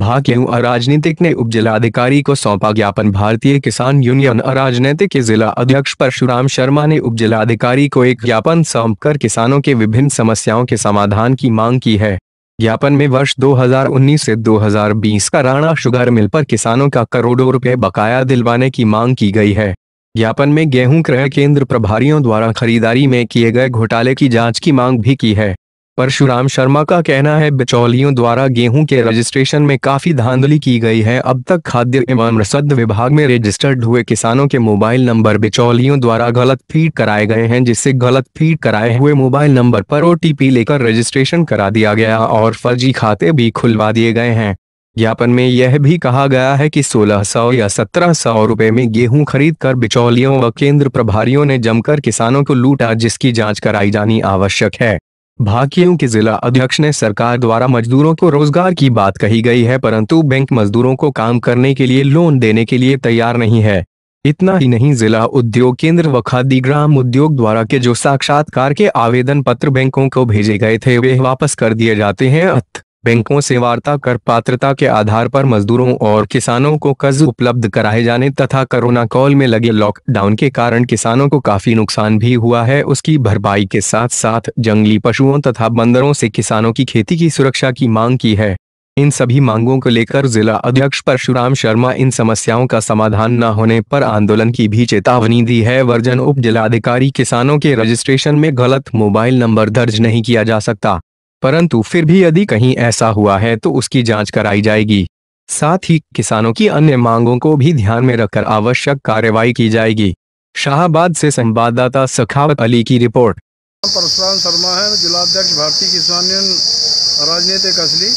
भाकियू अराजनीतिक ने उप जिलाधिकारी को सौंपा ज्ञापन। भारतीय किसान यूनियन अराजनीतिक के जिला अध्यक्ष परशुराम शर्मा ने उप जिलाधिकारी को एक ज्ञापन सौंपकर किसानों के विभिन्न समस्याओं के समाधान की मांग की है। ज्ञापन में वर्ष 2019 से 2020 का राणा शुगर मिल पर किसानों का करोड़ों रुपए बकाया दिलवाने की मांग की गई है। ज्ञापन में गेहूं क्रय केंद्र प्रभारियों द्वारा खरीदारी में किए गए घोटाले की जांच की मांग भी की है। परशुराम शर्मा का कहना है, बिचौलियों द्वारा गेहूं के रजिस्ट्रेशन में काफी धांधली की गई है। अब तक खाद्य एवं रसद विभाग में रजिस्टर्ड हुए किसानों के मोबाइल नंबर बिचौलियों द्वारा गलत फीड कराए गए हैं, जिससे गलत फीड कराए हुए मोबाइल नंबर पर OTP लेकर रजिस्ट्रेशन करा दिया गया और फर्जी खाते भी खुलवा दिए गए हैं। ज्ञापन में यह भी कहा गया है कि 1600 या 1700 रुपए में गेहूं खरीद कर बिचौलियों व केंद्र प्रभारियों ने जमकर किसानों को लूटा, जिसकी जांच कराई जानी आवश्यक है। भाकियू के जिला अध्यक्ष ने सरकार द्वारा मजदूरों को रोजगार की बात कही गई है, परंतु बैंक मजदूरों को काम करने के लिए लोन देने के लिए तैयार नहीं है। इतना ही नहीं, जिला उद्योग केंद्र व खादी ग्राम उद्योग द्वारा के जो साक्षात्कार के आवेदन पत्र बैंकों को भेजे गए थे वे वापस कर दिए जाते हैं। बैंकों से वार्ता कर पात्रता के आधार पर मजदूरों और किसानों को कर्ज उपलब्ध कराए जाने तथा कोरोना काल में लगे लॉकडाउन के कारण किसानों को काफी नुकसान भी हुआ है, उसकी भरपाई के साथ साथ जंगली पशुओं तथा बंदरों से किसानों की खेती की सुरक्षा की मांग की है। इन सभी मांगों को लेकर जिला अध्यक्ष परशुराम शर्मा इन समस्याओं का समाधान न होने पर आंदोलन की भी चेतावनी दी है। वर्जन उप जिलाधिकारी किसानों के रजिस्ट्रेशन में गलत मोबाइल नंबर दर्ज नहीं किया जा सकता, परंतु फिर भी यदि कहीं ऐसा हुआ है तो उसकी जांच कराई जाएगी। साथ ही किसानों की अन्य मांगों को भी ध्यान में रखकर आवश्यक कार्रवाई की जाएगी। शाहबाद से संवाददाता सखावत अली की रिपोर्ट। परशुराम शर्मा है, जिलाध्यक्ष भारतीय किसान यूनियन राजनीतिक असली।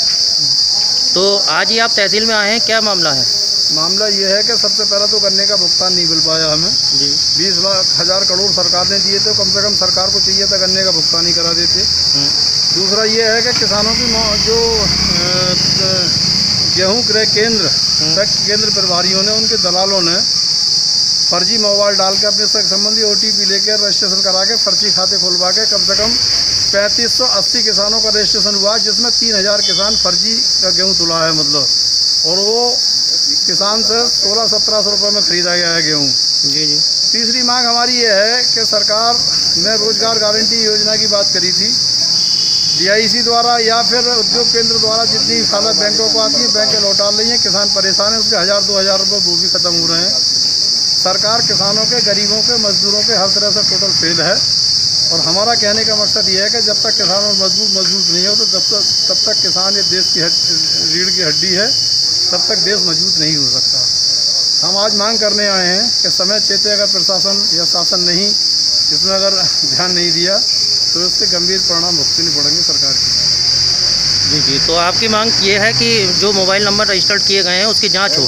तो आज ही आप तहसील में आए हैं, क्या मामला है? मामला ये है कि सबसे पहले तो गन्ने का भुगतान नहीं मिल पाया हमें जी। 20,000 करोड़ सरकार ने दिए थे, कम से कम सरकार को चाहिए था गन्ने का भुगतान ही करा देते। दूसरा ये है कि किसानों की जो गेहूं क्रय केंद्र प्रभारियों ने, उनके दलालों ने फर्जी मोबाइल डाल के अपने संबंधी OTP लेकर रजिस्ट्रेशन करा के फर्जी खाते खुलवा के कम से कम 3580 किसानों का रजिस्ट्रेशन हुआ, जिसमें 3000 किसान फर्जी का गेहूं तुला है मतलब, और वो किसान से 1600-1700 रुपये में खरीदा गया है गेहूँ जी। तीसरी मांग हमारी ये है कि सरकार ने रोजगार गारंटी योजना की बात करी थी, DIC द्वारा या फिर उद्योग केंद्र द्वारा जितनी हालत बैंकों को आती है बैंक लौटा रही है। किसान परेशान है, उसके 1000-2000 रुपये वो भी खत्म हो रहे हैं। सरकार किसानों के, गरीबों के, मजदूरों के हर तरह से टोटल फेल है। और हमारा कहने का मकसद ये है कि जब तक किसान और मजबूत नहीं हो तो तब तक किसान ये देश की रीढ़ की हड्डी है, तब तक देश मजबूत नहीं हो सकता। हम आज मांग करने आए हैं कि समय चेते अगर प्रशासन या शासन नहीं इसमें अगर ध्यान नहीं दिया तो इससे गंभीर परिणाम भुगतने पड़ेंगे सरकार की। जी। तो आपकी मांग ये है कि जो मोबाइल नंबर रजिस्टर्ड किए गए हैं उसकी जांच हो,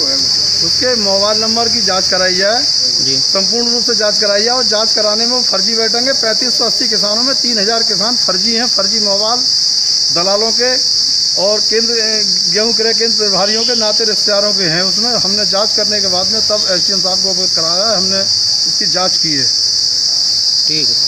उसके मोबाइल नंबर की जांच कराई जाए जी, संपूर्ण रूप से जांच कराई जाए। और जांच कराने में वो फर्जी बैठेंगे। 3580 किसानों में 3000 किसान फर्जी हैं, फर्जी मोबाइल दलालों के और गेहूं क्रय केंद्र प्रभारियों के नाते रिश्तेदारों के हैं। उसमें हमने जांच करने के बाद में तब SDM साहब को अवगत कराया है, हमने इसकी जांच की है। ठीक है।